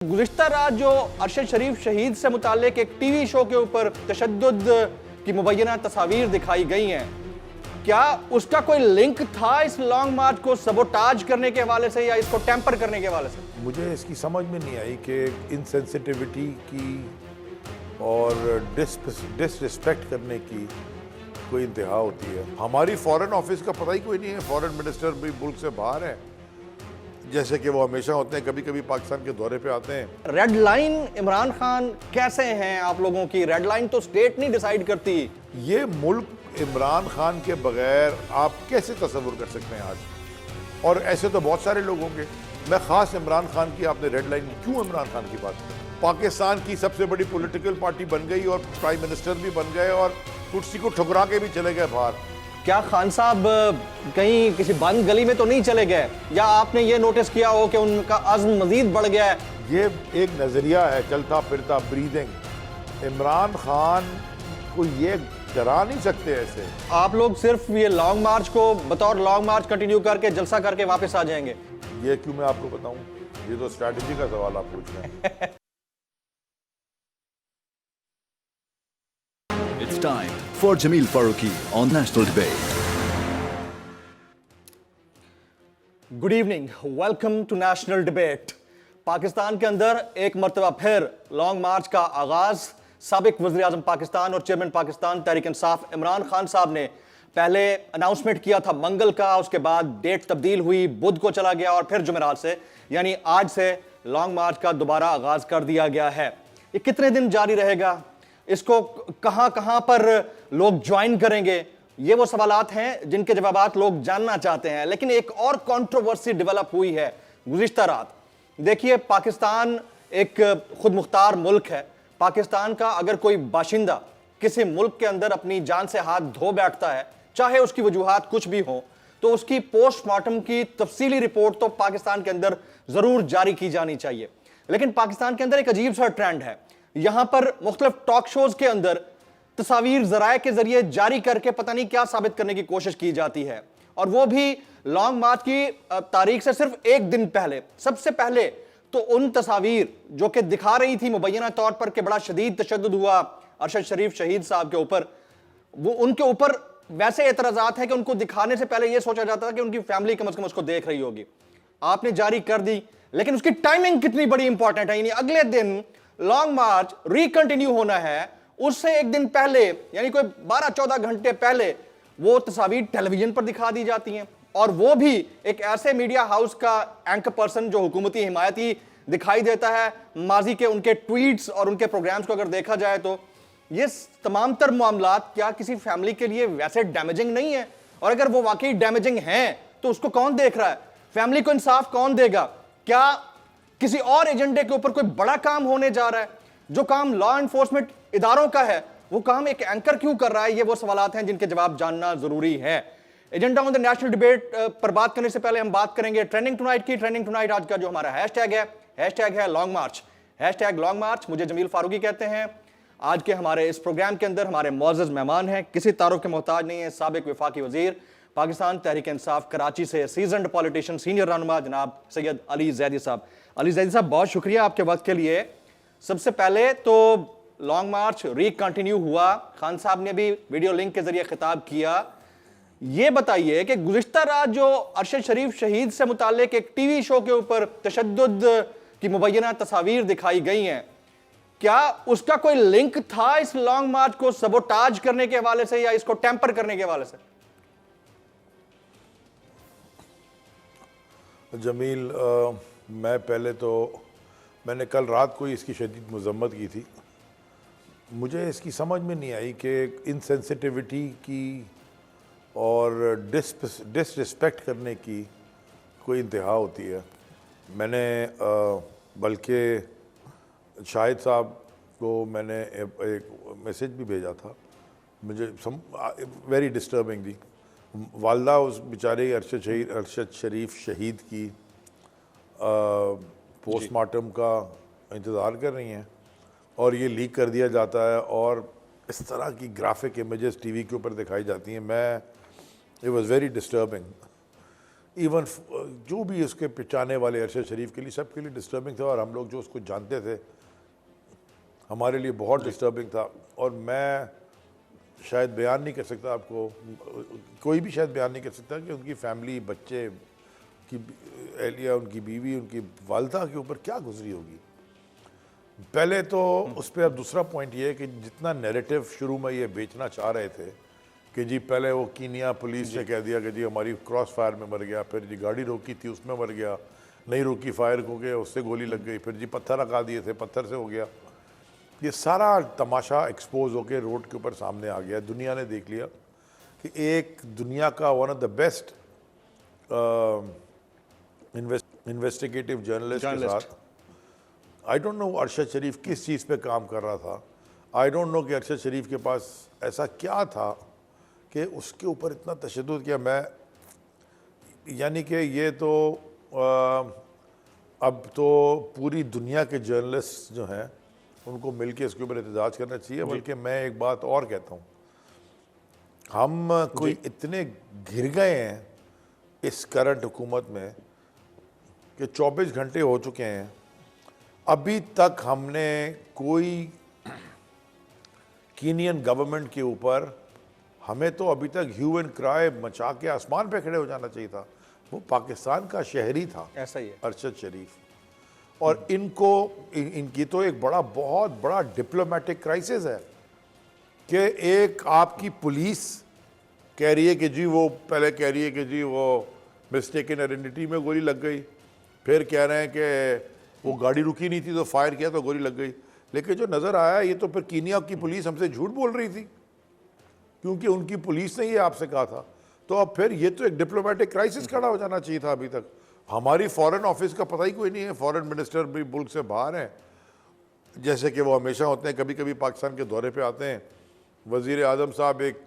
गुज़िश्ता रात जो अरशद शरीफ शहीद से मुताल्लिक एक टीवी शो के ऊपर तशद्दुद की मुबैना तस्वीर दिखाई गई हैं, क्या उसका कोई लिंक था इस लॉन्ग मार्च को सबोटाज करने के हवाले से या इसको टेम्पर करने के हवाले से? मुझे इसकी समझ में नहीं आई कि इनसेंसिटिविटी की और डिसरिस्पेक्ट करने की कोई इंतहा होती है। हमारी फॉरेन ऑफिस का पता ही कोई नहीं है। फॉरेन मिनिस्टर भी मुल्क से बाहर है, जैसे कि वो हमेशा होते हैं, कभी कभी पाकिस्तान के दौरे पे आते हैं। रेड लाइन इमरान खान कैसे हैं आप लोगों की? रेड लाइन तो स्टेट नहीं डिसाइड करती। ये मुल्क इमरान खान के बगैर आप कैसे तस्वुर कर सकते हैं आज? और ऐसे तो बहुत सारे लोग होंगे। मैं खास इमरान खान की, आपने रेड लाइन क्यों इमरान खान की बात की? पाकिस्तान की सबसे बड़ी पॉलिटिकल पार्टी बन गई और प्राइम मिनिस्टर भी बन गए और कुर्सी को ठुकरा के भी चले गए बाहर। क्या खान साहब कहीं किसी बंद गली में तो नहीं चले गए, या आपने ये नोटिस किया हो कि उनका अज़्म मजीद बढ़ गया है? ये एक नजरिया है, चलता फिरता ब्रीदिंग। इमरान खान को ये डरा नहीं सकते ऐसे। आप लोग सिर्फ ये लॉन्ग मार्च को बतौर लॉन्ग मार्च कंटिन्यू करके जलसा करके वापस आ जाएंगे? ये क्यों मैं आपको बताऊं? ये तो स्ट्रैटेजी का सवाल आप पूछ रहे हैं। It's time for Jameel Farooqi on National Debate. Good evening, welcome to national debate. Pakistan के अंदर एक मरतबा फिर लॉन्ग मार्च का आगाज साबिक वज़ीर आज़म पाकिस्तान और चेयरमैन पाकिस्तान तहरीक इंसाफ इमरान खान साहब ने पहले अनाउंसमेंट किया था मंगल का, उसके बाद डेट तब्दील हुई, बुध को चला गया और फिर जुमेरात से यानी आज से लॉन्ग मार्च का दोबारा आगाज कर दिया गया है। ये कितने दिन जारी रहेगा? इसको कहां कहां पर लोग ज्वाइन करेंगे? ये वो सवालात हैं जिनके जवाबात लोग जानना चाहते हैं। लेकिन एक और कंट्रोवर्सी डेवलप हुई है गुज़िश्ता रात। देखिए, पाकिस्तान एक खुद मुख्तार मुल्क है। पाकिस्तान का अगर कोई बाशिंदा किसी मुल्क के अंदर अपनी जान से हाथ धो बैठता है, चाहे उसकी वजूहात कुछ भी हो, तो उसकी पोस्टमार्टम की तफसीली रिपोर्ट तो पाकिस्तान के अंदर जरूर जारी की जानी चाहिए। लेकिन पाकिस्तान के अंदर एक अजीब सा ट्रेंड है। यहां पर मुख्तलिफ टॉक शोज के अंदर तस्वीर ज़राए के जरिए जारी करके पता नहीं क्या साबित करने की कोशिश की जाती है, और वो भी लॉन्ग मार्च की तारीख से सिर्फ एक दिन पहले। सबसे पहले तो उन तस्वीर जो कि दिखा रही थी मुबैना तौर पर कि बड़ा शदीद तशद्दुद हुआ अरशद शरीफ शहीद साहब के ऊपर, वो उनके ऊपर वैसे एतराज़ात हैं कि उनको दिखाने से पहले यह सोचा जाता था कि उनकी फैमिली कम से कम उसको देख रही होगी। आपने जारी कर दी, लेकिन उसकी टाइमिंग कितनी बड़ी इंपॉर्टेंट है। यानी अगले दिन लॉन्ग मार्च रिकंटिन्यू होना है, उससे एक दिन पहले यानी कोई 12-14 घंटे पहले वो तस्वीर टेलीविजन पर दिखा दी जाती हैं, और वो भी एक ऐसे मीडिया हाउस का एंकर पर्सन जो हुकूमती हिमायती दिखाई देता है। माजी के उनके ट्वीट्स और उनके प्रोग्राम्स को अगर देखा जाए तो ये तमाम तर मामलात क्या किसी फैमिली के लिए वैसे डैमेजिंग नहीं है? और अगर वो वाकई डैमेजिंग हैं तो उसको कौन देख रहा है? फैमिली को इंसाफ कौन देगा? क्या किसी और एजेंडे के ऊपर कोई बड़ा काम होने जा रहा है? जो काम लॉ एनफोर्समेंट इदारों का है, वो काम एक एंकर क्यों कर रहा है? ये वो सवालात हैं जिनके जवाब जानना जरूरी है। Agenda on the national debate पर बात करने से पहले हम बात करेंगे ट्रेंडिंग टुनाइट की। ट्रेंडिंग टुनाइट आज का जो हमारा हैशटैग है लॉन्ग मार्च। हैशटैग लॉन्ग मार्च। मुझे जमील फारूकी कहते हैं। आज के हमारे इस प्रोग्राम के अंदर हमारे मुअज़्ज़ज़ मेहमान हैं, किसी तारुफ के मोहताज नहीं है, साबिक वफाकी वजीर पाकिस्तान तहरीक इंसाफ कराची से, सीजन्ड पॉलिटिशियन, सीनियर रहनुमा जनाब सैयद अली ज़ैदी साहब। अली ज़ैदी साहब, बहुत शुक्रिया आपके वक्त के लिए। सबसे पहले तो लॉन्ग मार्च रिकंटिन्यू हुआ, खान साहब ने भी वीडियो लिंक के जरिए खिताब किया। ये बताइए कि गुज़िश्ता रात जो अरशद शरीफ शहीद से मुताल्लिक एक टीवी शो के ऊपर तशद्दुद की मुबैना तस्वीर दिखाई गई हैं, क्या उसका कोई लिंक था इस लॉन्ग मार्च को सबोटाज करने के हवाले से या इसको टेम्पर करने के हवाले से? जमील, मैंने कल रात को ही इसकी शदीद मज़म्मत की थी। मुझे इसकी समझ में नहीं आई कि इनसेंसिटिविटी की और डिसरिस्पेक्ट करने की कोई इंतहा होती है। मैंने बल्कि शाहिद साहब को मैंने एक मैसेज भी भेजा था। मुझे वेरी डिस्टर्बिंग थी। वालदा उस बेचारे अरशद शरीफ शहीद की पोस्टमार्टम का इंतज़ार कर रही हैं, और ये लीक कर दिया जाता है और इस तरह की ग्राफिक इमेजेस टीवी के ऊपर दिखाई जाती हैं। It was very disturbing. Even जो भी उसके पिचाने वाले अरशद शरीफ के लिए, सबके लिए डिस्टर्बिंग था, और हम लोग जो उसको जानते थे हमारे लिए बहुत डिस्टर्बिंग था। और मैं शायद बयान नहीं कर सकता आपको, कोई भी शायद बयान नहीं कर सकता कि उनकी फैमिली, बच्चे की एहलिया, उनकी बीवी, उनकी वालदा के ऊपर क्या गुजरी होगी। पहले तो उस पर अब दूसरा पॉइंट ये है कि जितना नैरेटिव शुरू में ये बेचना चाह रहे थे कि जी पहले वो कीनिया पुलिस ने कह दिया कि जी हमारी क्रॉस फायर में मर गया, फिर जी गाड़ी रोकी थी उसमें मर गया, नहीं रोकी फायर हो गया उससे गोली लग गई, फिर जी पत्थर लगा दिए थे पत्थर से हो गया। ये सारा तमाशा एक्सपोज होकर रोड के ऊपर सामने आ गया। दुनिया ने देख लिया कि एक दुनिया का one of the best investigative journalist के साथ, आई डोंट नो अरशद शरीफ किस चीज़ पे काम कर रहा था, आई डोंट नो कि अरशद शरीफ के पास ऐसा क्या था कि उसके ऊपर इतना तशद्दुद किया। मैं यानी कि ये तो अब तो पूरी दुनिया के जर्नलिस्ट जो हैं उनको मिलके इसके ऊपर एहतजाज करना चाहिए। बल्कि मैं एक बात और कहता हूँ, हम कोई इतने घिर गए हैं इस करंट हुकूमत में कि 24 घंटे हो चुके हैं, अभी तक हमने कोई कीनियन गवर्नमेंट के ऊपर, हमें तो अभी तक ह्यू एंड क्राई मचा के आसमान पे खड़े हो जाना चाहिए था। वो पाकिस्तान का शहरी था, ऐसा ही है अरशद शरीफ, और इनकी तो एक बहुत बड़ा डिप्लोमेटिक क्राइसिस है कि एक आपकी पुलिस कह रही है कि जी वो पहले कह रही है कि जी वो मिस्टेकन आइडेंटिटी में गोली लग गई, फिर कह रहे हैं कि वो गाड़ी रुकी नहीं थी तो फायर किया तो गोली लग गई। लेकिन जो नज़र आया ये तो फिर कीनिया की पुलिस हमसे झूठ बोल रही थी, क्योंकि उनकी पुलिस ने ये आपसे कहा था। तो अब फिर ये तो एक डिप्लोमेटिक क्राइसिस खड़ा हो जाना चाहिए था। अभी तक हमारी फॉरेन ऑफिस का पता ही कोई नहीं है, फॉरेन मिनिस्टर भी मुल्क से बाहर हैं, जैसे कि वो हमेशा होते हैं, कभी कभी पाकिस्तान के दौरे पे आते हैं। वज़ीर आज़म साहब एक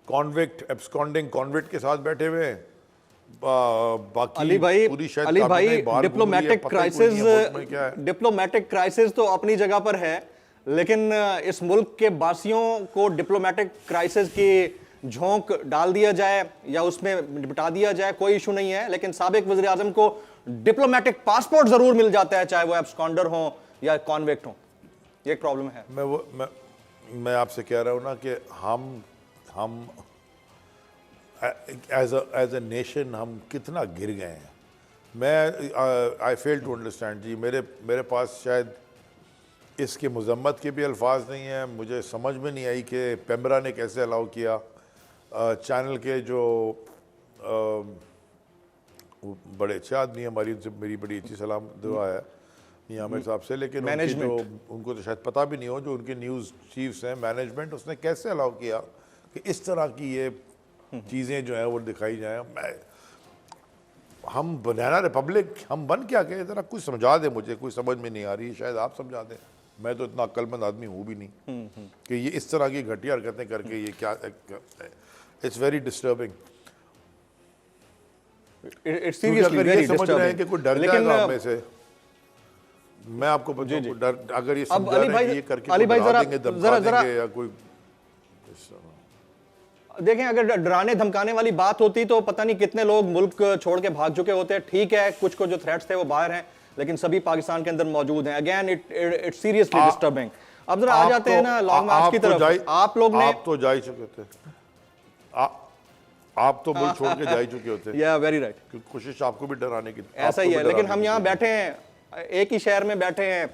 कॉन्विक्ट, एब्सकॉन्डिंग कॉन्विक्ट के साथ बैठे हुए हैं। बाकी अली भाई, पूरी शायद अली भाई, काबिनेट बाहर घूम रही है, पता ही कोई नहीं है मुल्क में क्या है। डिप्लोमेटिक क्राइसिस तो अपनी जगह पर है, लेकिन इस मुल्क के बासियों को डिप्लोमेटिक क्राइसिस की झोंक डाल दिया जाए या उसमें निपटा दिया जाए, कोई इशू नहीं है। लेकिन साबिक वज़ीर आज़म को डिप्लोमेटिक पासपोर्ट जरूर मिल जाता है, चाहे वो एब्सकॉन्डर हो या कॉन्विक्ट हो। ये एक प्रॉब्लम है। मैं आपसे कह रहा हूँ ना कि हम एज अ नेशन हम कितना गिर गए हैं। मैं आई फेल टू अंडरस्टैंड जी। मेरे पास शायद इसके मजम्मत के भी अल्फाज नहीं हैं। मुझे समझ में नहीं आई कि पेमरा ने कैसे अलाउ किया। चैनल के जो बड़े अच्छे आदमी हैं, हमारी उनसे मेरी बड़ी अच्छी सलाम दुआ है मियां आमिर साहब से, लेकिन उनको तो शायद पता भी नहीं हो, जो उनके न्यूज़ चीफ्स हैं, मैनेजमेंट, उसने कैसे अलाउ किया कि इस तरह की ये चीज़ें जो हैं वो दिखाई जाएँ। हम बनाना रिपब्लिक हम बन क्या गए, ज़रा कुछ समझा दे मुझे, कुछ समझ में नहीं आ रही, शायद आप समझा दें। मैं तो इतना अक्लमंद आदमी हूँ भी नहीं कि ये इस तरह की घटिया हरकतें करके ये क्या, इट्स वेरी डिस्टर्बिंग। अगर ये समझ रहे हैं कि कोई डर जाएगा हमें से, मैं आपको बताऊं, डर अगर ये समझ रहे हैं कि ये करके अली भाई जरा या कोई, देखें, अगर डराने धमकाने वाली बात होती तो पता नहीं कितने लोग मुल्क छोड़ के भाग चुके होते हैं। ठीक है, कुछ को जो थ्रेट्स थे वो बाहर हैं, लेकिन सभी पाकिस्तान के अंदर मौजूद हैं। Again it's seriously disturbing. अब जरा आ जाते हैं ना लॉन्ग मार्च की तरफ। आप लोग ने, आप तो जा ही चुके थे, आप तो मुल्क छोड़ के जा ही चुके होते। या वेरी राइट, कोशिश आपको भी डराने की ऐसा ही है। लेकिन हम यहाँ बैठे हैं, एक ही शहर में बैठे हैं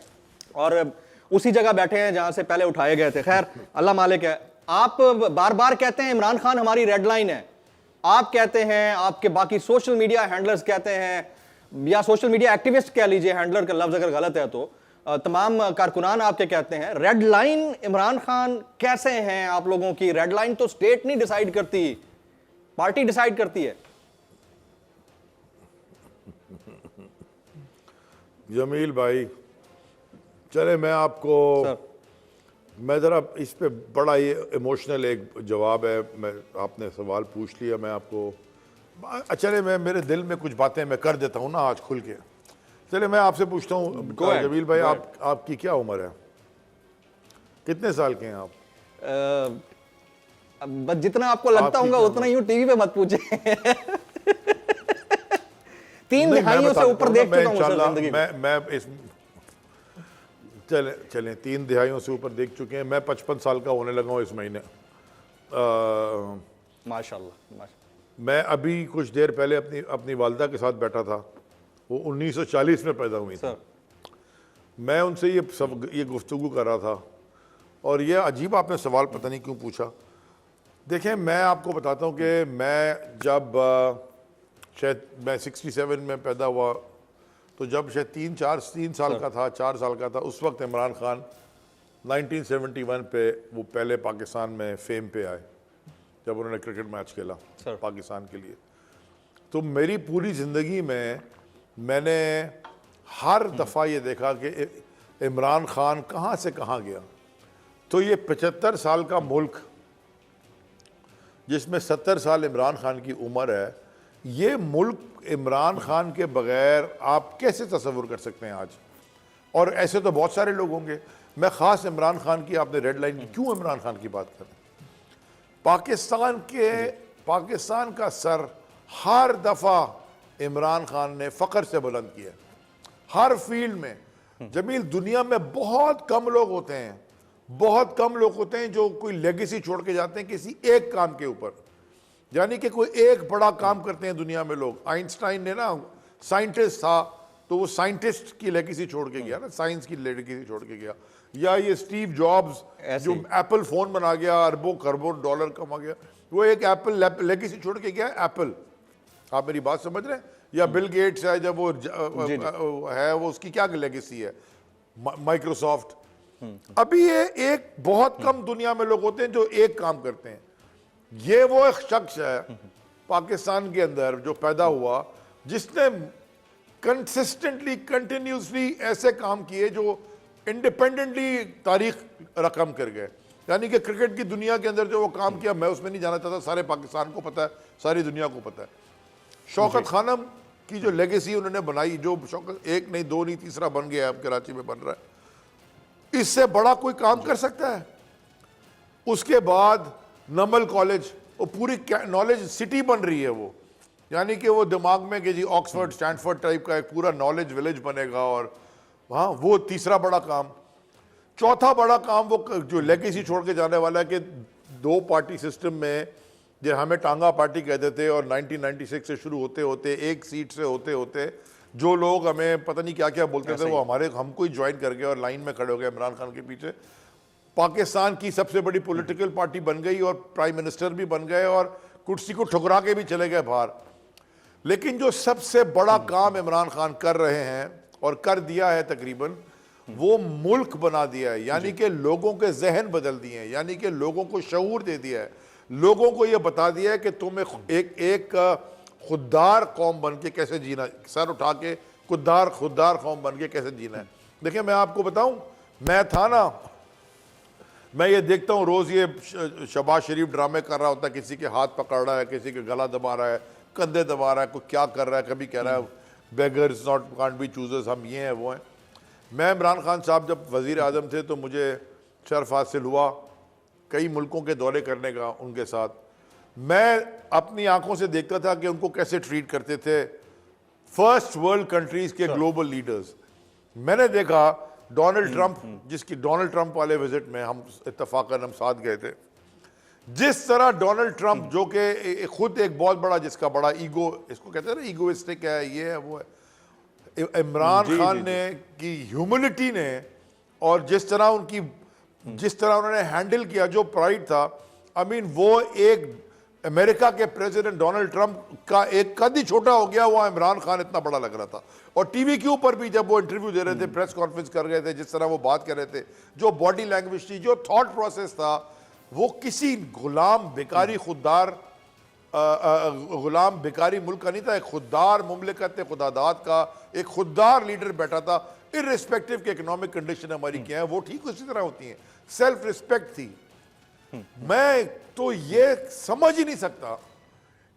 और उसी जगह बैठे हैं जहां से पहले उठाए गए थे। खैर, अल्लाह मालिक है। आप बार बार कहते हैं इमरान खान हमारी रेड लाइन है, आप कहते हैं, आपके बाकी सोशल मीडिया हैंडलर्स कहते हैं, या सोशल मीडिया एक्टिविस्ट कह लीजिए, हैंडलर का लफ्ज अगर गलत है तो तमाम कारकुनान आपके कहते हैं रेड लाइन इमरान खान कैसे हैं आप लोगों की? रेड लाइन तो स्टेट नहीं डिसाइड करती, पार्टी डिसाइड करती है। जमील भाई, चले मैं आपको मैं ज़रा इस पे बड़ा ही इमोशनल एक जवाब है, मैं आपने सवाल पूछ लिया, मैं आपको चले मैं मेरे दिल में कुछ बातें मैं कर देता हूँ ना आज खुल के। चले मैं आपसे पूछता हूँ जमील भाई, आपकी क्या उम्र है, कितने साल के हैं आप? बस जितना आपको लगता होगा उतना ही टीवी पे मत पूछे। 3 दिहाइयों से ऊपर देख चुका हूं सर जिंदगी में। मैं इस चले 3 दिहाइयों से ऊपर देख चुके हैं। मैं 55 साल का होने लगा हूं इस महीने। माशाल्लाह। मैं अभी कुछ देर पहले अपनी वालदा के साथ बैठा था। वो 1940 में पैदा हुई थी। मैं उनसे ये गुफ्तगू कर रहा था और ये अजीब आपने सवाल पता नहीं क्यों पूछा। देखें, मैं आपको बताता हूँ कि मैं जब शायद मैं 67 में पैदा हुआ, तो जब शायद 3 साल का था, 4 साल का था, उस वक्त इमरान खान 1971 पे वो पहले पाकिस्तान में फेम पे आए जब उन्होंने क्रिकेट मैच खेला पाकिस्तान के लिए। तो मेरी पूरी ज़िंदगी में मैंने हर दफ़ा ये देखा कि इमरान खान कहाँ से कहाँ गया। तो ये 75 साल का मुल्क जिसमें 70 साल इमरान खान की उम्र है, ये मुल्क इमरान खान के बगैर आप कैसे तसव्वुर कर सकते हैं आज? और ऐसे तो बहुत सारे लोग होंगे। मैं ख़ास इमरान खान की, आपने रेड लाइन की, क्यों इमरान खान की बात करें? पाकिस्तान का सर हर दफ़ा इमरान खान ने फ़ख्र से बुलंद किया, हर फील्ड में। जमील, दुनिया में बहुत कम लोग होते हैं जो कोई लेगेसी छोड़ के जाते हैं किसी एक काम के ऊपर, यानी कि कोई एक बड़ा काम करते हैं दुनिया में लोग। आइंस्टाइन ने ना, साइंटिस्ट था, तो वो साइंटिस्ट की लेगेसी छोड़ के गया ना, साइंस की लेगेसी छोड़ के गया। या ये स्टीव जॉब्स जो एप्पल फोन बना गया, अरबों खरबों डॉलर कमा गया, वो एक एप्पल लेगेसी छोड़ के गया, एप्पल। आप मेरी बात समझ रहे हैं? या बिल गेट्स है, जब वो है, वो उसकी क्या लेगेसी है, माइक्रोसॉफ्ट। अभी ये एक बहुत कम दुनिया में लोग होते हैं जो एक काम करते हैं। ये वो एक शख्स है पाकिस्तान के अंदर जो पैदा हुआ, जिसने कंसिस्टेंटली, कंटिन्यूसली ऐसे काम किए जो इंडिपेंडेंटली तारीख रकम कर गए। यानी कि क्रिकेट की दुनिया के अंदर जो वो काम किया, मैं उसमें नहीं जाना चाहता, सारे पाकिस्तान को पता है, सारी दुनिया को पता है। शौकत खानम की जो लेगेसी उन्होंने बनाई, जो शौकत एक नहीं, 2 नहीं, तीसरा बन गया, अब कराची में बन रहा है, इससे बड़ा कोई काम कर सकता है? उसके बाद नमल कॉलेज, वो पूरी नॉलेज सिटी बन रही है वो, यानी कि वो दिमाग में कि जी ऑक्सफोर्ड स्टैनफोर्ड टाइप का एक पूरा नॉलेज विलेज बनेगा। और हाँ, वो तीसरा बड़ा काम। चौथा बड़ा काम वो जो लेगेसी छोड़ के जाने वाला है कि 2 पार्टी सिस्टम में, जो हमें टांगा पार्टी कहते थे, और 1996 से शुरू होते होते, 1 सीट से होते होते, जो लोग हमें पता नहीं क्या क्या बोलते थे, वो हमको ही ज्वाइन कर गए और लाइन में खड़े हो गए इमरान खान के पीछे। पाकिस्तान की सबसे बड़ी पॉलिटिकल पार्टी बन गई और प्राइम मिनिस्टर भी बन गए और कुर्सी को ठुकरा के भी चले गए बाहर। लेकिन जो सबसे बड़ा काम इमरान खान कर रहे हैं और कर दिया है तकरीबन, वो मुल्क बना दिया है, यानी कि लोगों के जहन बदल दिए हैं, यानी कि लोगों को शऊर दे दिया है, लोगों को ये बता दिया है कि तुम्हें एक खुददार कौम बन के कैसे जीना, सर उठा के खुददार कौम बन के कैसे जीना है। देखिए, मैं आपको बताऊं, मैं था ना, मैं ये देखता हूँ रोज़ ये शहबाज शरीफ ड्रामे कर रहा होता है, किसी के हाथ पकड़ रहा है, किसी के गला दबा रहा है, कंधे दबा रहा है, कोई क्या कर रहा है, कभी कह रहा है beggars not can't be choosers, हम ये हैं वो हैं। मैं इमरान खान साहब जब वज़ीर आज़म थे तो मुझे शर्फ हासिल हुआ कई मुल्कों के दौरे करने का उनके साथ। मैं अपनी आंखों से देखता था कि उनको कैसे ट्रीट करते थे फर्स्ट वर्ल्ड कंट्रीज़ के ग्लोबल लीडर्स। मैंने देखा डोनाल्ड ट्रंप, जिसकी डोनाल्ड ट्रंप वाले विजिट में हम इत्तफाकन हम साथ गए थे, जिस तरह डोनाल्ड ट्रंप, जो कि खुद एक बहुत बड़ा, जिसका बड़ा ईगो, इसको कहते हैं ना ईगोइस्टिक है, ये है वो है, इमरान खान ने की ह्यूमिलिटी ने, और जिस तरह उन्होंने हैंडल किया, जो प्राइड था, आई मीन वो एक अमेरिका के प्रेसिडेंट डोनाल्ड ट्रंप का एक कद ही छोटा हो गया, वो इमरान खान इतना बड़ा लग रहा था। और टीवी के ऊपर भी जब वो इंटरव्यू दे रहे थे, प्रेस कॉन्फ्रेंस कर रहे थे, जिस तरह वो बात कर रहे थे, जो बॉडी लैंग्वेज थी, जो थॉट प्रोसेस था, वो किसी गुलाम बेकारी खुददार गुलाम बेकारी मुल्क का नहीं था, एक खुददार मुमलिकत खुदादात का एक खुददार लीडर बैठा था। इर्रिस्पेक्टिव के इकोनॉमिक कंडीशन हमारी क्या है, वो ठीक उसी तरह होती हैं। सेल्फ रिस्पेक्ट थी। मैं तो ये समझ ही नहीं सकता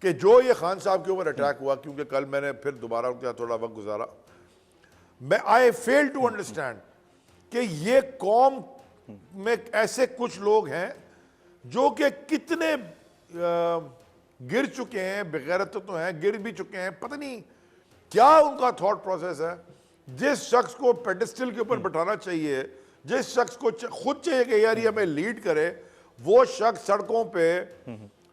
कि जो ये खान साहब के ऊपर अटैक हुआ, क्योंकि कल मैंने फिर दोबारा उनके साथ थोड़ा वक्त गुजारा, मैं आई फेल टू अंडरस्टैंड कि ये कौम में ऐसे कुछ लोग हैं जो कि कितने गिर चुके हैं, बेगैरत तो हैं, गिर भी चुके हैं, पता नहीं क्या उनका थॉट प्रोसेस है। जिस शख्स को पेडिस्टल के ऊपर बैठाना चाहिए, जिस शख्स को खुद चाहिए कि यार ये हमें लीड करे, वो शख्स सड़कों पे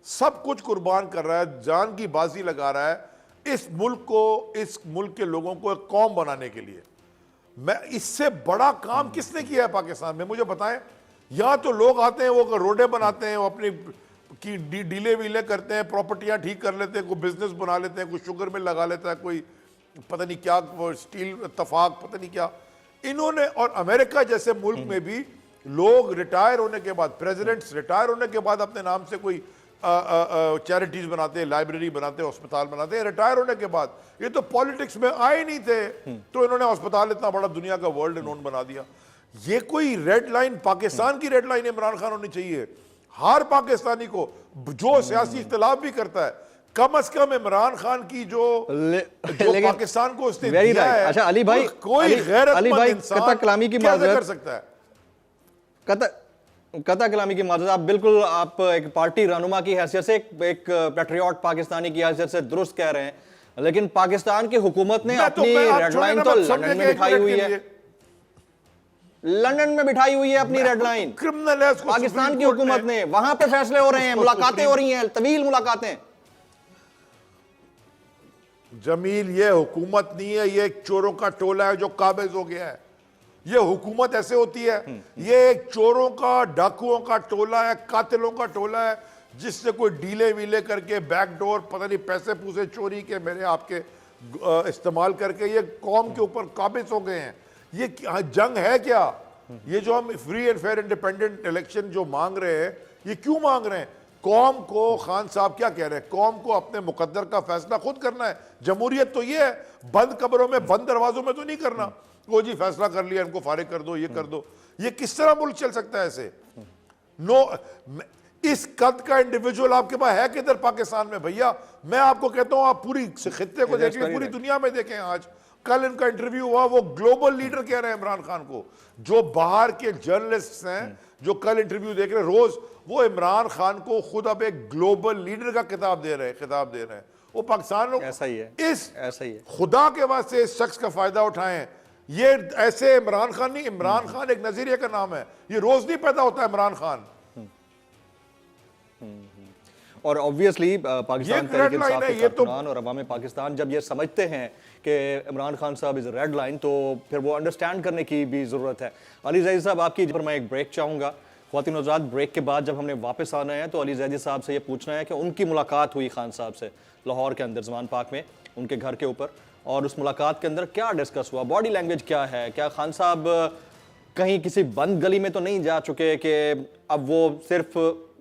सब कुछ कुर्बान कर रहा है, जान की बाजी लगा रहा है इस मुल्क को, इस मुल्क के लोगों को एक कौम बनाने के लिए। मैं इससे बड़ा काम किसने किया है पाकिस्तान में, मुझे बताएं। यहां तो लोग आते हैं, वो रोडें बनाते हैं, वो अपनी की डीले वीले करते हैं, प्रॉपर्टियां ठीक कर लेते हैं, कोई बिजनेस बना लेते हैं, कोई शुगर मिल लगा लेता है, कोई पता नहीं क्या, वो स्टील तफाक पता नहीं क्या इन्होंने। और अमेरिका जैसे मुल्क में भी लोग रिटायर होने के बाद, प्रेसिडेंट्स रिटायर होने के बाद अपने नाम से कोई चैरिटीज बनाते हैं, लाइब्रेरी बनाते हैं, अस्पताल बनाते हैं रिटायर होने के बाद। ये तो पॉलिटिक्स में आए नहीं थे, तो इन्होंने अस्पताल इतना बड़ा दुनिया का वर्ल्ड नोन बना दिया। ये कोई रेड लाइन, पाकिस्तान की रेड लाइन इमरान खान होनी चाहिए। हर पाकिस्तानी को जो सियासी इख्तिलाफ भी करता है, कम से कम इमरान खान की जो पाकिस्तान को उसने दिया है, अच्छा अली भाई, कोई गैरतमंद इंसान कता कलामी की कैसे कर सकता है? कता कलामी की माजरत, आप बिल्कुल, आप एक पार्टी रहनुमा की हैसियत से, एक पैट्रियट पाकिस्तानी की हैसियत से दुरुस्त कह रहे हैं, लेकिन पाकिस्तान की हुकूमत ने अपनी रेड लाइन तो लंदन में बिठाई हुई है, लंदन में बिठाई हुई है अपनी रेड लाइन। क्रिमिनल है पाकिस्तान की हुकूमत ने, वहां पे फैसले हो रहे हैं, मुलाकातें हो रही हैं, तवील मुलाकातें। जमील, ये हुकूमत नहीं है, ये एक चोरों का टोला है जो काबिज हो गया है। ये हुकूमत ऐसे होती है, ये एक चोरों का, डाकुओं का टोला है, कातिलों का टोला है, जिससे कोई डीले वीले करके बैकडोर पता नहीं पैसे पूसे चोरी के मेरे आपके इस्तेमाल करके ये कौम के ऊपर काबिज हो गए हैं। ये जंग है क्या? ये जो हम free and fair independent election जो मांग रहे हैं, ये क्यों मांग रहे हैं? कौम को, खान साहब क्या कह रहे हैं, कौम को अपने मुकद्दर का फैसला खुद करना है। जमहूरियत तो ये है, बंद कब्रों में, बंद दरवाजों में तो नहीं करना। वो जी फैसला कर लिया, इनको फारिग कर दो, ये कर दो। ये किस तरह मुल्क चल सकता है ऐसे? नो, इस कद का इंडिविजुअल आपके पास है किधर पाकिस्तान में भैया? मैं आपको कहता हूं, आप पूरी खित्ते को देखें, पूरी दुनिया में देखें। आज कल इनका इंटरव्यू हुआ, वो ग्लोबल लीडर कह रहे हैं इमरान खान को। जो बाहर के जर्नलिस्ट हैं जो कल इंटरव्यू देख रहे हैं रोज, वो इमरान खान को खुद अब एक ग्लोबल लीडर का खिताब दे रहे हैं। वो पाकिस्तान लोग ऐसा ही है, ऐसा ही है। खुदा के वास्ते इस शख्स का फायदा उठाएं। ये ऐसे इमरान खान नहीं, इमरान खान एक नजरिए का नाम है, ये रोज नहीं पैदा होता इमरान खान। और ऑब्वियसली पाकिस्तान तहरीक इंसाफ के कारकुनान और अवाम पाकिस्तान जब ये समझते हैं कि इमरान खान साहब इज रेड लाइन, तो फिर वो अंडरस्टैंड करने की भी ज़रूरत है। अली जैदी साहब, आपकी पर मैं एक ब्रेक चाहूँगा। ख्वातीन हज़रात, ब्रेक के बाद जब हमने वापस आना है तो अली जैदी साहब से ये पूछना है कि उनकी मुलाकात हुई खान साहब से लाहौर के अंदर, ज़मान पार्क में, उनके घर के ऊपर, और उस मुलाकात के अंदर क्या डिस्कस हुआ, बॉडी लैंग्वेज क्या है, क्या खान साहब कहीं किसी बंद गली में तो नहीं जा चुके कि अब वो सिर्फ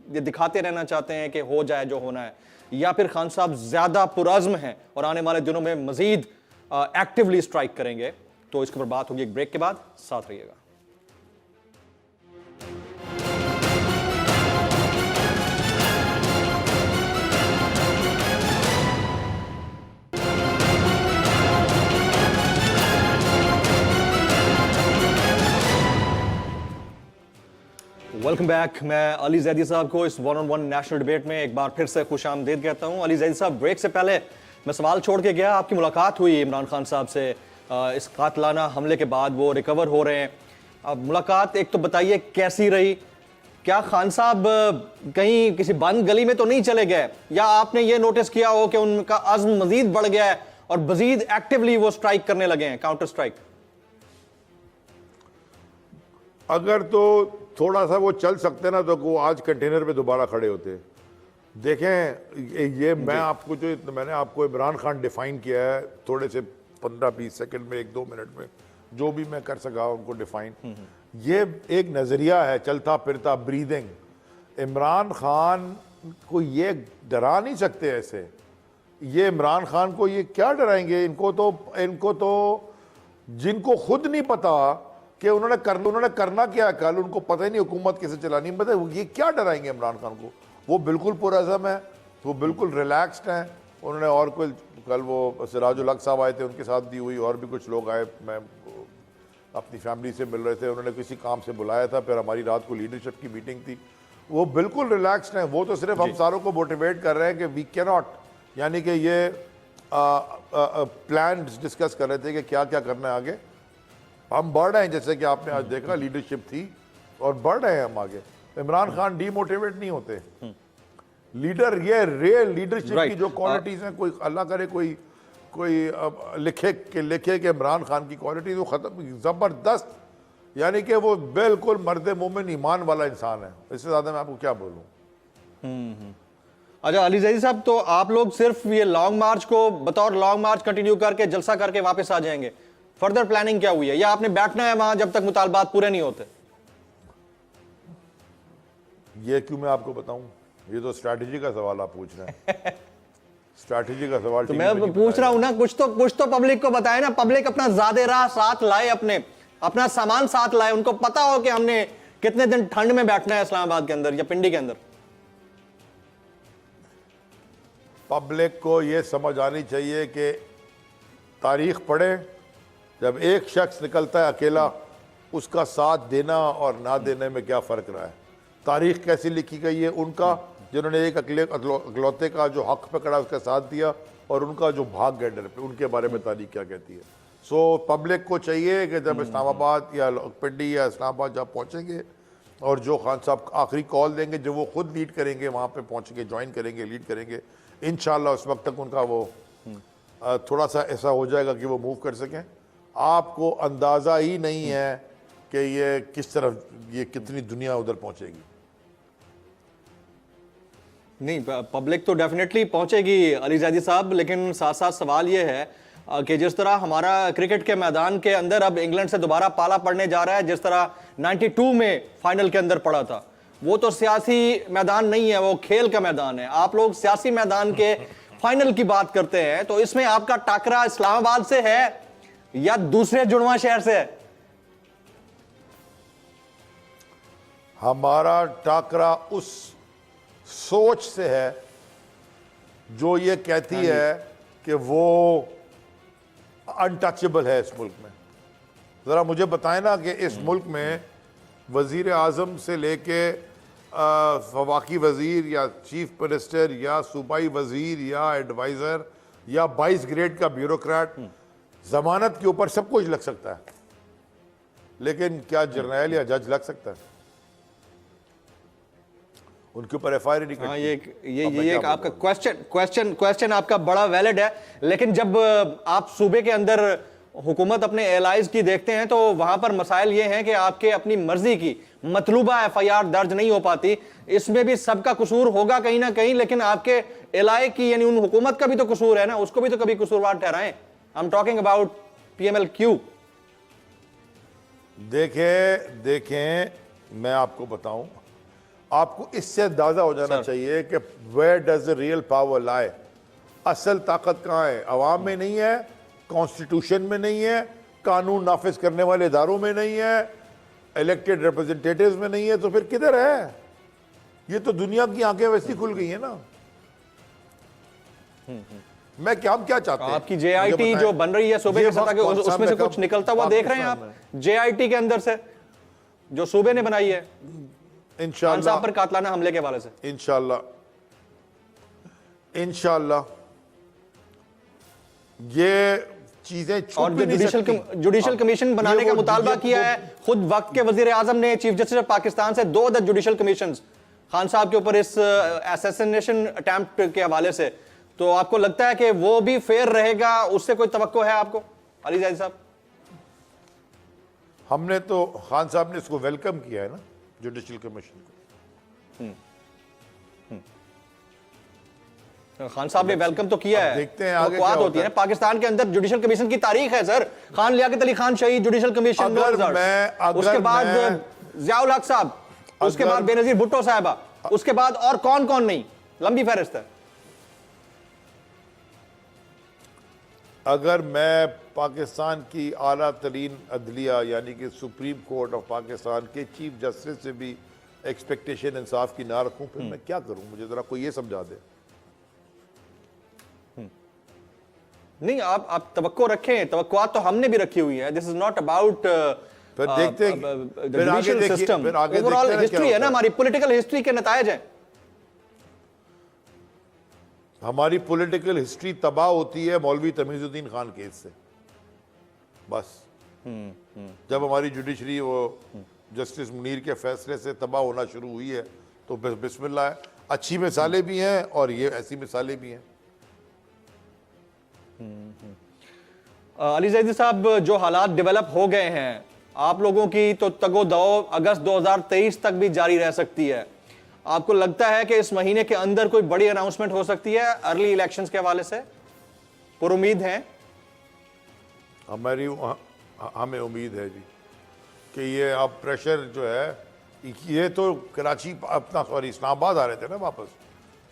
ये दिखाते रहना चाहते हैं कि हो जाए जो होना है, या फिर खान साहब ज़्यादा पुरज़्म हैं और आने वाले दिनों में मज़ीद एक्टिवली स्ट्राइक करेंगे? तो इसके ऊपर बात होगी एक ब्रेक के बाद, साथ रहिएगा। Welcome back. मैं अली जैदी साहब को इस 1-on-1 नेशनल डिबेट में एक बार फिर से खुशामदीद कहता हूं। अली जैदी साहब, ब्रेक से पहले मैं सवाल छोड़ के गया, आपकी मुलाकात हुई इमरान खान साहब से इस कातलाना हमले के बाद, वो रिकवर हो रहे हैं। अब मुलाकात एक तो बताइए कैसी रही? क्या खान साहब कहीं किसी बंद गली में तो नहीं चले गए, या आपने ये नोटिस किया हो कि उनका अज़्म मजीद बढ़ गया है और मजीद एक्टिवली वो स्ट्राइक करने लगे हैं, काउंटर स्ट्राइक? अगर तो थोड़ा सा वो चल सकते ना तो वो आज कंटेनर पे दोबारा खड़े होते। देखें, ये मैंने आपको इमरान खान डिफाइन किया है थोड़े से 15-20 सेकंड में, 1-2 मिनट में, जो भी मैं कर सका उनको डिफाइन। ये एक नजरिया है, चलता फिरता, ब्रीदिंग। इमरान खान को ये डरा नहीं सकते ऐसे। ये इमरान खान को ये क्या डराएंगे? इनको तो जिनको खुद नहीं पता कि उन्होंने करना क्या, कल उनको पता ही नहीं हुकूमत कैसे चलानी, मतलब ये क्या डराएंगे इमरान खान को? वो बिल्कुल पुरअज़म है, वो बिल्कुल रिलैक्स्ड हैं। उन्होंने, और कोई कल वो सिराजुल हक साहब आए थे, उनके साथ भी हुई, और भी कुछ लोग आए, मैं अपनी फैमिली से मिल रहे थे, उन्होंने किसी काम से बुलाया था, फिर हमारी रात को लीडरशिप की मीटिंग थी, वो बिल्कुल रिलैक्स्ड हैं। वो तो सिर्फ हम सारों को मोटिवेट कर रहे हैं कि वी कैन नॉट, यानी कि ये प्लान डिस्कस कर रहे थे कि क्या क्या करना है आगे। हम बढ़ रहे हैं, जैसे कि आपने आज देखा लीडरशिप थी और बढ़ रहे हैं हम आगे। इमरान खान डीमोटिवेट नहीं होते। लीडर, ये रियल लीडरशिप की जो क्वालिटीज हैं, कोई अल्लाह करे कोई लिखे कि इमरान खान की क्वालिटीज वो खत्म, जबरदस्त, यानी कि वो बिल्कुल मर्द मोमिन ईमान वाला इंसान है। इससे ज्यादा मैं आपको क्या बोलूं। अच्छा अली जैदी साहब, तो आप लोग सिर्फ ये लॉन्ग मार्च को बतौर लॉन्ग मार्च कंटिन्यू करके जलसा करके वापस आ जाएंगे? फर्दर प्लानिंग क्या हुई है, या आपने बैठना है वहां जब तक मुतालबात पूरे नहीं होते? ये क्यों मैं आपको बताऊं, ये तो स्ट्रैटेजी का सवाल आप पूछ रहे हैं। स्ट्रैटेजी का सवाल तो मैं पूछ रहा हूं ना, कुछ तो पब्लिक को बताए ना। पब्लिक अपना ज़ादे राह साथ लाए, अपना सामान साथ लाए। उनको पता हो कि हमने कितने दिन ठंड में बैठना है इस्लामाबाद के अंदर या पिंडी के अंदर। पब्लिक को यह समझ आनी चाहिए कि तारीख पढ़े, जब एक शख्स निकलता है अकेला, उसका साथ देना और ना देने में क्या फ़र्क रहा है। तारीख कैसी लिखी गई है, उनका जिन्होंने एक अकलौते का जो हक पे खड़ा उसका साथ दिया, और उनका जो भाग गए डर पे, उनके बारे में तारीख क्या कहती है। सो पब्लिक को चाहिए कि जब इस्लामाबाद या पिंडी या इस्लामाबाद जब पहुँचेंगे और जो खान साहब आखिरी कॉल देंगे, जो वो खुद लीड करेंगे, वहाँ पे पहुँचेंगे, ज्वाइन करेंगे, लीड करेंगे इंशाल्लाह। उस वक्त तक उनका वो थोड़ा सा ऐसा हो जाएगा कि वो मूव कर सकें। आपको अंदाज़ा ही नहीं है कि ये किस तरफ, ये कितनी दुनिया उधर पहुँचेगी। नहीं, पब्लिक तो डेफिनेटली पहुंचेगी अली जैदी साहब, लेकिन साथ साथ सवाल ये है कि जिस तरह हमारा क्रिकेट के मैदान के अंदर अब इंग्लैंड से दोबारा पाला पड़ने जा रहा है, जिस तरह 92 में फाइनल के अंदर पड़ा था, वो तो सियासी मैदान नहीं है, वो खेल का मैदान है। आप लोग सियासी मैदान के फाइनल की बात करते हैं, तो इसमें आपका टाकरा इस्लामाबाद से है या दूसरे जुड़वा शहर से है? हमारा टाकरा उस सोच से है जो ये कहती है कि वो अनटचेबल है इस मुल्क में। ज़रा मुझे बताएं ना कि इस मुल्क में वज़ीर आज़म से लेके वफाकी वज़ीर या चीफ मिनिस्टर या सूबाई वज़ीर या एडवाइज़र या 22 ग्रेड का ब्यूरोक्रेट, ज़मानत के ऊपर सब कुछ लग सकता है, लेकिन क्या जर्नैल या जज लग सकता है? उनके ऊपर एफआईआर नहीं हाँ, ये एक आपका क्वेश्चन आपका बड़ा वैलिड है। लेकिन जब आप सूबे के अंदर हुकूमत अपने एलाइज की देखते हैं, तो वहां पर मसाइल ये हैं कि आपके अपनी मर्जी की मतलूबा एफआईआर दर्ज नहीं हो पाती। इसमें भी सबका कसूर होगा कहीं ना कहीं, लेकिन आपके एलआई की यानी उन हुकूमत का भी तो कसूर है ना, उसको भी तो कभी कसूरवार ठहराएं। I am talking about PMLQ। देखें मैं आपको बताऊं, आपको इससे अंदाजा हो जाना चाहिए कि where does the real power lie. असल ताकत कहाँ है? अवाम में नहीं है, कॉन्स्टिट्यूशन में नहीं है, कानून नाफिज करने वाले इदारों में नहीं है, इलेक्टेड रिप्रेजेंटेटिव्स में नहीं है, तो फिर किधर है? ये तो दुनिया की आंखें वैसी खुल गई है ना। मैं क्या चाहते हैं? आपकी JIT जो बन रही है सूबे की सतह के, उसमें से कुछ निकलता हुआ देख रहे हैं आप? JIT के अंदर से जो सूबे ने बनाई है खान साहब पर कातलाना हमले के हवाले से। इंशाल्लाह ये चीजें, और जुडिशल कमीशन बनाने का मुतालबा किया है खुद वक्त के वजीर आजम ने, चीफ जस्टिस ऑफ पाकिस्तान से 2 अदद जुडिशल कमीशन खान साहब के ऊपर इस असैसिनेशन अटेम्प्ट के हवाले से। तो आपको लगता है कि वो भी फेयर रहेगा? उससे कोई तवक्को है आपको अली जैदी साहब? हमने तो खान साहब ने इसको वेलकम किया है ना, जुडिशल कमीशन को। खान साहब ने वेलकम तो किया है, देखते हैं आगे क्या होती है ना। पाकिस्तान के अंदर जुडिशल कमीशन की तारीख है सर, खान लियाकत अली खान शहीद जुडिशल कमीशन, उसके बाद ज़ियाउल हक साहब, उसके बाद बेनजीर भुट्टो साहबा, उसके बाद और कौन कौन नहीं, लंबी फहरिस्त है। अगर मैं पाकिस्तान की आला तरीन अदलिया यानी कि सुप्रीम कोर्ट ऑफ पाकिस्तान के चीफ जस्टिस से भी एक्सपेक्टेशन इंसाफ की ना रखूं, फिर मैं क्या करूं? मुझे जरा कोई ये समझा दे। नहीं, आप तवक्को रखें, तवक्कुआत तो हमने भी रखी हुई है। दिस इज नॉट अबाउट फिर देखते हैं फिर आगे देखिए सिस्टम, फिर आगे ओवरऑल देखते हैं हिस्ट्री क्या है ना, होता हमारी पॉलिटिकल हिस्ट्री के नतायज हैं। हमारी पॉलिटिकल हिस्ट्री तबाह होती है मौलवी तमीजुद्दीन खान केस से, बस। जब हमारी जुडिशरी वो जस्टिस मुनीर के फैसले से तबाह होना शुरू हुई है तो बिस्मिल्लाह है। अच्छी मिसालें भी हैं और ये ऐसी मिसालें भी हैं। अली जैदी साहब, जो हालात डेवलप हो गए हैं, आप लोगों की तो तगो-दो अगस्त 2023 तक भी जारी रह सकती है। आपको लगता है कि इस महीने के अंदर कोई बड़ी अनाउंसमेंट हो सकती है अर्ली इलेक्शंस के हवाले से? पुरुमीद हैं? हमें उम्मीद है जी कि ये अब प्रेशर जो है, ये तो कराची अपना इस्लामाबाद आ रहे थे ना वापस,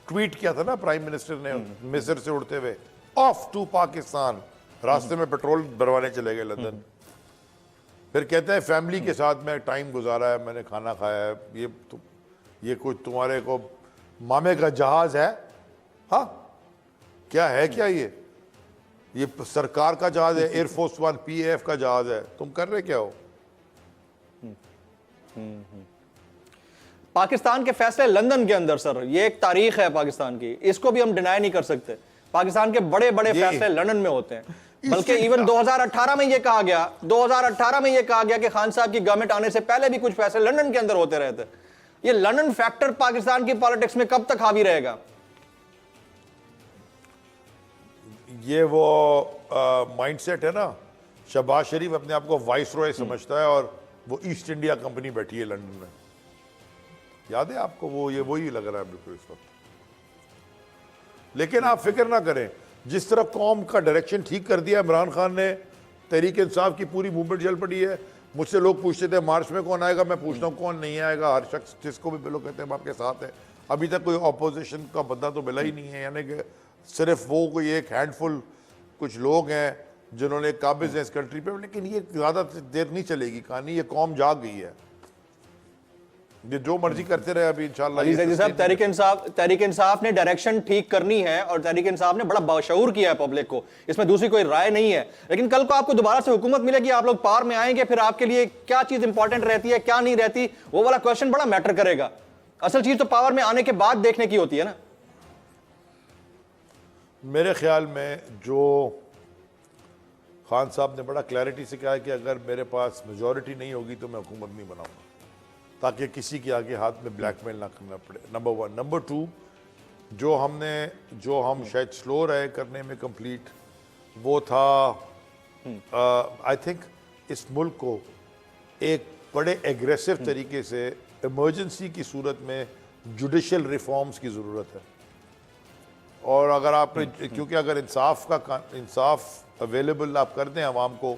ट्वीट किया था ना प्राइम मिनिस्टर ने मिस्र से उड़ते हुए, ऑफ टू पाकिस्तान, रास्ते में पेट्रोल भरवाने चले गए लंदन। फिर कहते हैं फैमिली के साथ में टाइम गुजारा है, मैंने खाना खाया है। ये कुछ तुम्हारे को मामे का जहाज है? हाँ, क्या है क्या ये सरकार का जहाज है, एयरफोर्स वन PAF का जहाज है, तुम कर रहे क्या हो? पाकिस्तान के फैसले लंदन के अंदर, सर, ये एक तारीख है पाकिस्तान की, इसको भी हम डिनाई नहीं कर सकते। पाकिस्तान के बड़े बड़े फैसले लंदन में होते हैं। बल्कि इवन 2018 में ये कहा गया, 2018 में ये कहा गया कि खान साहब की गवर्नमेंट आने से पहले भी कुछ फैसले लंदन के अंदर होते रहे थे। ये लंदन फैक्टर पाकिस्तान की पॉलिटिक्स में कब तक हावी रहेगा? ये वो माइंडसेट है ना, शहबाज शरीफ अपने आप को वाइस रॉय समझता है और वो ईस्ट इंडिया कंपनी बैठी है लंदन में, याद है आपको? वो ये वही लग रहा है बिल्कुल इस वक्त। लेकिन आप फिक्र ना करें, जिस तरह कौम का डायरेक्शन ठीक कर दिया इमरान खान ने, तहरीक इंसाफ की पूरी मूवमेंट चल पड़ी है। मुझसे लोग पूछते थे मार्च में कौन आएगा, मैं पूछता हूँ कौन नहीं आएगा। हर शख्स जिसको भी लोग कहते हैं हम आपके साथ है। अभी तक कोई अपोजिशन का बंदा तो मिला ही नहीं है, यानी कि सिर्फ वो कोई एक हैंडफुल कुछ लोग हैं जिन्होंने काबिज हैं इस कंट्री पे। लेकिन ये ज़्यादा देर नहीं चलेगी कहानी, ये कौम जाग गई है। ये जो मर्जी करते रहे अभी इंशाल्लाह। अली जैदी साहब, तहरीक इंसाफ ने डायरेक्शन ठीक करनी है और तहरीक इंसाफ ने बड़ा बाशऊर किया है पब्लिक को, इसमें दूसरी कोई राय नहीं है। लेकिन कल को आपको दोबारा से हुकूमत मिलेगी, आप लोग पावर में आएंगे, फिर आपके लिए क्या चीज इंपॉर्टेंट रहती है, क्या नहीं रहती, वो वाला क्वेश्चन बड़ा मैटर करेगा। असल चीज तो पावर में आने के बाद देखने की होती है ना। मेरे ख्याल में जो खान साहब ने बड़ा क्लैरिटी से कहा है कि अगर मेरे पास मेजॉरिटी नहीं होगी तो मैं हुकूमत नहीं बनाऊंगा, ताकि किसी के आगे हाथ में ब्लैकमेल ना करना पड़े, नंबर 1। नंबर 2, जो हम शायद स्लो रहे करने में कंप्लीट, वो था आई थिंक इस मुल्क को एक बड़े एग्रेसिव तरीके से इमरजेंसी की सूरत में जुडिशल रिफॉर्म्स की ज़रूरत है। और अगर आपने, क्योंकि अगर इंसाफ अवेलेबल आप कर दें आवाम को,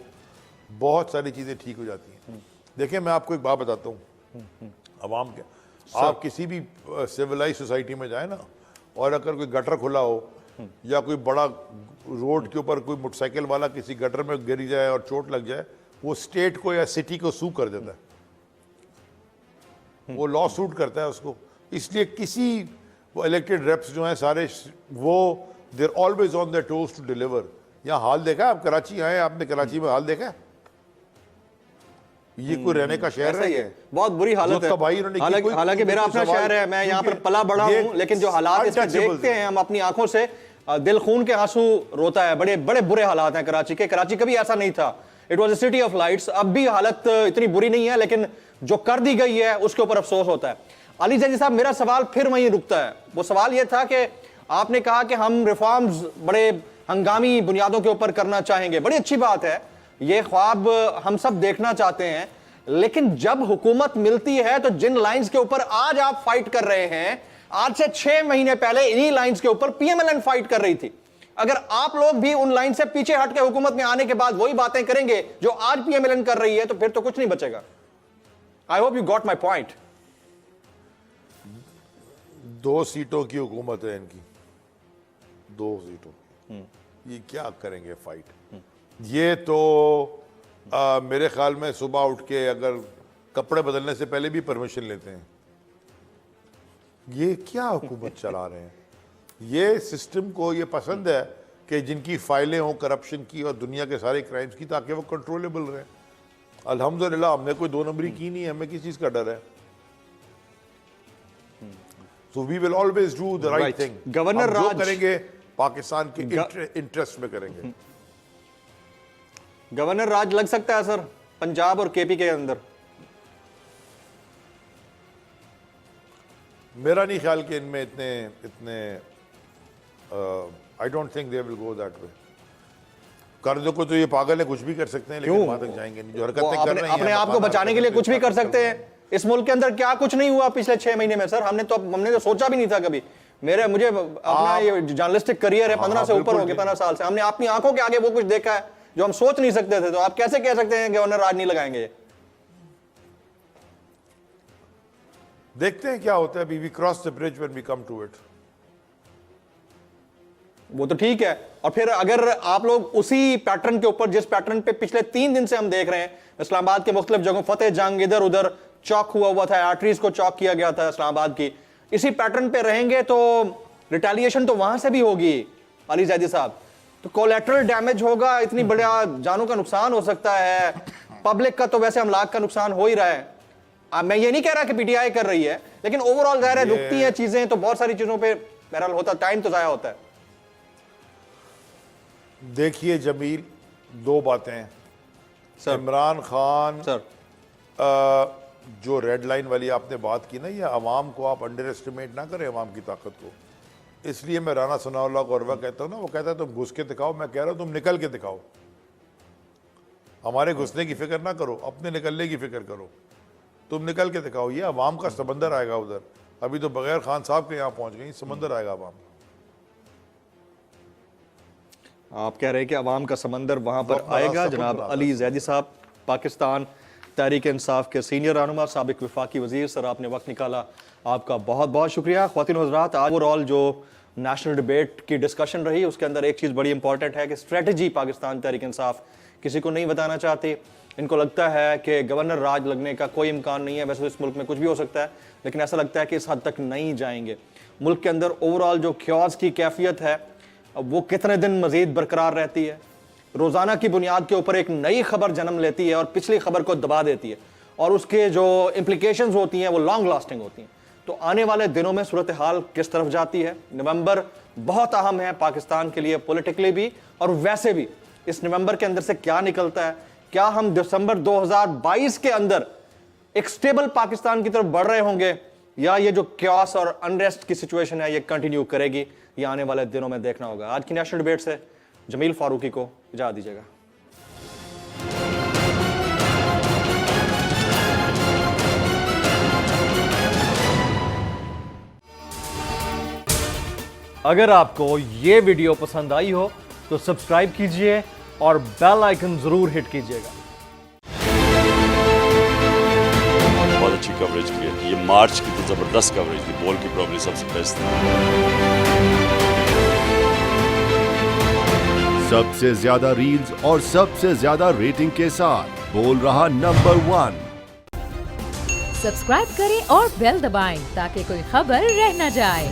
बहुत सारी चीज़ें ठीक हो जाती हैं। देखिए मैं आपको एक बात बताता हूँ, आवाम के, आप किसी भी सिविलाइज सोसाइटी में जाए ना, और अगर कोई गटर खुला हो या कोई बड़ा रोड के ऊपर कोई मोटरसाइकिल वाला किसी गटर में गिर जाए और चोट लग जाए, वो स्टेट को या सिटी को सू कर देता है, वो लॉ सूट करता है उसको। इसलिए किसी वो इलेक्टेड रेप्स जो हैं सारे, वो they're always on their toes to deliver. यहाँ हाल देखा है? आप कराची आए, आपने कराची में हाल देखा है? ये कोई रहने का शहर है? ये बहुत बुरी हालत है। हालांकि मेरा अपना शहर है, मैं यहाँ पर पला बड़ा हूँ, लेकिन जो हालात इसमें देखते हैं हम अपनी आंखों से, दिल खून के आंसू रोता है। बड़े बड़े बुरे हालात हैं कराची के। कराची कभी ऐसा नहीं था, it was a city of lights. अब भी हालत इतनी बुरी नहीं है, लेकिन जो कर दी गई है उसके ऊपर अफसोस होता है। अली जैदी साहब, मेरा सवाल फिर वहीं रुकता है। वो सवाल यह था कि आपने कहा कि हम रिफॉर्म्स बड़े हंगामी बुनियादों के ऊपर करना चाहेंगे, बड़ी अच्छी बात है, ये ख्वाब हम सब देखना चाहते हैं। लेकिन जब हुकूमत मिलती है तो जिन लाइंस के ऊपर आज आप फाइट कर रहे हैं, आज से 6 महीने पहले इन्हीं लाइंस के ऊपर PMLN फाइट कर रही थी। अगर आप लोग भी उन लाइन से पीछे हट के हुकूमत में आने के बाद वही बातें करेंगे जो आज PMLN कर रही है, तो फिर तो कुछ नहीं बचेगा। I hope you got my point. 2 सीटों की हुकूमत है इनकी, 2 सीटों। ये क्या करेंगे फाइट? ये तो मेरे ख्याल में सुबह उठ के अगर कपड़े बदलने से पहले भी परमिशन लेते हैं। ये क्या हुकूमत चला रहे हैं? ये सिस्टम को ये पसंद है कि जिनकी फाइलें हों करप्शन की और दुनिया के सारे क्राइम्स की, ताकि वो कंट्रोलेबल रहे। अल्हम्दुलिल्लाह हमने कोई 2 नंबरी की नहीं है, हमें किस चीज का डर है? So we will always do the right Right. Thing. Governor जो राज- करेंगे पाकिस्तान के इंटरेस्ट में करेंगे। गवर्नर राज लग सकता है सर पंजाब और केपी के अंदर? मेरा नहीं ख्याल कि इनमें इतने I don't think they will go that way. कर दो को तो ये पागल है, कुछ भी कर सकते हैं, लेकिन क्यों? वहां तक जाएंगे नहीं। जो वो हरकतें कर अपने रहे हैं अपने आप को बचाने के लिए कुछ भी कर सकते हैं। इस मुल्क के अंदर क्या कुछ नहीं हुआ पिछले 6 महीने में सर? हमने तो सोचा भी नहीं था कभी। मुझे अपना ये जर्नलिस्टिक करियर है 15 से ऊपर हो गया, 15 साल से हमने अपनी आंखों के आगे वो कुछ देखा है जो हम सोच नहीं सकते थे। तो आप कैसे कह सकते हैं गवर्नर राज नहीं लगाएंगे? देखते हैं क्या होता है। We cross the bridge when we come to it. वो तो ठीक है। और फिर अगर आप लोग उसी पैटर्न के ऊपर, जिस पैटर्न पे पिछले 3 दिन से हम देख रहे हैं, इस्लामाबाद के मुख्तलिफ जगहों फतेह जंग इधर उधर चौक हुआ था, आर्टरीज को चौक किया गया था इस्लामाबाद की, इसी पैटर्न पे रहेंगे तो रिटेलिएशन तो वहां से भी होगी अली जैदी साहब। तो कोलैटरल डैमेज होगा, इतनी बड़ा जानों का नुकसान हो सकता है, पब्लिक का तो वैसे अमलाक का नुकसान हो ही रहा है। मैं ये नहीं कह रहा कि पीटीआई कर रही है, लेकिन ओवरऑल जाहिर है रुकती है चीजें तो बहुत सारी चीजों पे बहरहाल होता, टाइम तो जाया होता है। देखिए जमील, 2 बातें सर। इमरान खान सर जो रेड लाइन वाली आपने बात की ना, ये अवाम को आप अंडर एस्टिमेट ना करें, अवाम की ताकत को। इसलिए मैं राना सनाउल्लाह को अरवा कहता हूँ ना, वो कहता है तुम घुस के दिखाओ, मैं कह रहा हूँ तुम निकल के दिखाओ। हमारे घुसने की फिक्र ना करो, अपने निकलने की फिक्र करो। तुम निकल के दिखाओ, ये अवाम का समंदर आएगा उधर। अभी तो बगैर खान साहब के यहाँ पहुंच गई, समंदर आएगा अवाम। आप कह रहे हैं कि अवाम का समंदर वहां पर बहुत बड़ा आएगा। सफर जनाब बना अली जैदी साहब, पाकिस्तान तहरीक इंसाफ के सीनियर रहनुमा, साबिक वफाकी वजीर, सर आपने वक्त निकाला, आपका बहुत बहुत शुक्रिया। ख्वातीन व हज़रात, आज ओवरऑल जो नेशनल डिबेट की डिस्कशन रही उसके अंदर एक चीज़ बड़ी इंपॉर्टेंट है कि स्ट्रेटजी पाकिस्तान तहरीक इंसाफ किसी को नहीं बताना चाहती। इनको लगता है कि गवर्नर राज लगने का कोई इम्कान नहीं है। वैसे इस मुल्क में कुछ भी हो सकता है, लेकिन ऐसा लगता है कि इस हद तक नहीं जाएंगे। मुल्क के अंदर ओवरऑल जो ख्यास की कैफियत है वो कितने दिन मजीद बरकरार रहती है। रोज़ाना की बुनियाद के ऊपर एक नई खबर जन्म लेती है और पिछली खबर को दबा देती है, और उसके जो इम्प्लीकेशंस होती हैं वो लॉन्ग लास्टिंग होती हैं। तो आने वाले दिनों में सूरत हाल किस तरफ जाती है? नवंबर बहुत अहम है पाकिस्तान के लिए, पॉलिटिकली भी और वैसे भी। इस नवंबर के अंदर से क्या निकलता है? क्या हम दिसंबर 2022 के अंदर एक स्टेबल पाकिस्तान की तरफ बढ़ रहे होंगे, या ये जो क्यास और अनरेस्ट की सिचुएशन है ये कंटिन्यू करेगी? ये आने वाले दिनों में देखना होगा। आज की नेशनल डिबेट से जमील फारूकी को इजाज़त दीजिएगा। अगर आपको ये वीडियो पसंद आई हो तो सब्सक्राइब कीजिए और बेल आइकन जरूर हिट कीजिएगा। बहुत अच्छी कवरेज की है। ये मार्च की तो ज़बरदस्त कवरेज थी, बॉल की प्रॉब्लम सबसे बेस्ट थी। सबसे ज्यादा रील्स और सबसे ज्यादा रेटिंग के साथ बोल रहा नंबर 1। सब्सक्राइब करें और बेल दबाएं ताकि कोई खबर रह न जाए।